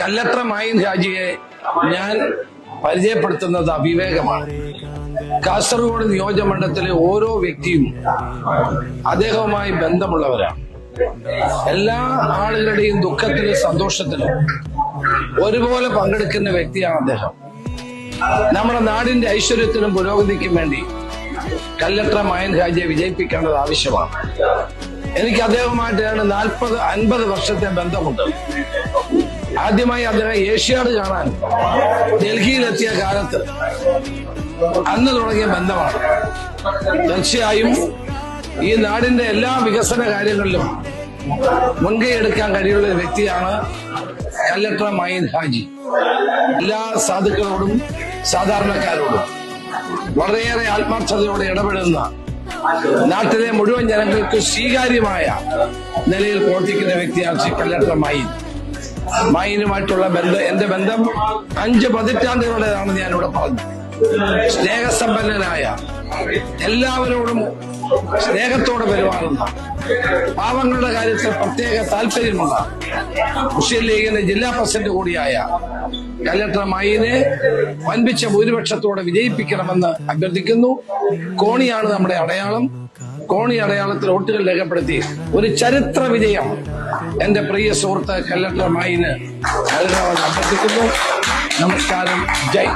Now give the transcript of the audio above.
കല്ലത്ര മായിൻ ഹാജിയെ ഞാൻ പരിചയപ്പെടുത്തുന്നത് അവിവേകമാണ്. കാസർഗോഡ് നിയോജകമണ്ഡലത്തിലെ ഓരോ വ്യക്തിയും അദ്ദേഹവുമായി ബന്ധമുള്ളവരാണ്. എല്ലാ ആളുകളുടെയും ദുഃഖത്തിലും സന്തോഷത്തിലും ഒരുപോലെ പങ്കെടുക്കുന്ന വ്യക്തിയാണ് അദ്ദേഹം. നമ്മുടെ നാടിന്റെ ഐശ്വര്യത്തിനും പുരോഗതിക്കും വേണ്ടി കല്ലത്ര മായിൻ ഹാജിയെ വിജയിപ്പിക്കേണ്ടത് ആവശ്യമാണ്. എനിക്ക് അദ്ദേഹവുമായിട്ടാണ് 40-50 വർഷത്തെ ബന്ധമുണ്ട്. ആദ്യമായി അദ്ദേഹം ഏഷ്യാഡ് കാണാൻ ഡൽഹിയിലെത്തിയ കാലത്ത് അന്ന് തുടങ്ങിയ ബന്ധമാണ്. തീർച്ചയായും ഈ നാടിന്റെ എല്ലാ വികസന കാര്യങ്ങളിലും മുൻകൈ എടുക്കാൻ കഴിയുള്ള ഒരു വ്യക്തിയാണ് കല്ലത്ര മായിൻ ഹാജി. എല്ലാ സാധുക്കളോടും സാധാരണക്കാരോടും വളരെയേറെ ആത്മാർത്ഥതയോടെ ഇടപെടുന്ന, നാട്ടിലെ മുഴുവൻ ജനങ്ങൾക്ക് സ്വീകാര്യമായ നിലയിൽ പ്രവർത്തിക്കുന്ന വ്യക്തിയാണ് ശ്രീ കല്ലത്ര മായിൻ. മായിനുമായിട്ടുള്ള എന്റെ ബന്ധം 5 പതിറ്റാണ്ടുകളുടേതാണെന്ന് ഞാനിവിടെ പറഞ്ഞു. സ്നേഹസമ്പന്നനായ, എല്ലാവരോടും സ്നേഹത്തോടെ പെരുമാറുന്ന, പാവങ്ങളുടെ കാര്യത്തിൽ പ്രത്യേക താല്പര്യമുള്ള മുസ്ലിം ലീഗിന്റെ ജില്ലാ പ്രസിഡന്റ് കൂടിയായ കല്ലത്ര മായിനെ വൻപിച്ച ഭൂരിപക്ഷത്തോടെ വിജയിപ്പിക്കണമെന്ന് അഭ്യർത്ഥിക്കുന്നു. കോണിയാണ് നമ്മുടെ അടയാളം. കോണി അടയാളത്തിൽ വോട്ടുകൾ രേഖപ്പെടുത്തി ഒരു ചരിത്ര വിജയം എന്റെ പ്രിയ സുഹൃത്ത് കല്ലത്ര മായിന് നൽകണമെന്ന് അഭ്യർത്ഥിക്കുന്നു. നമസ്കാരം. ജയ്.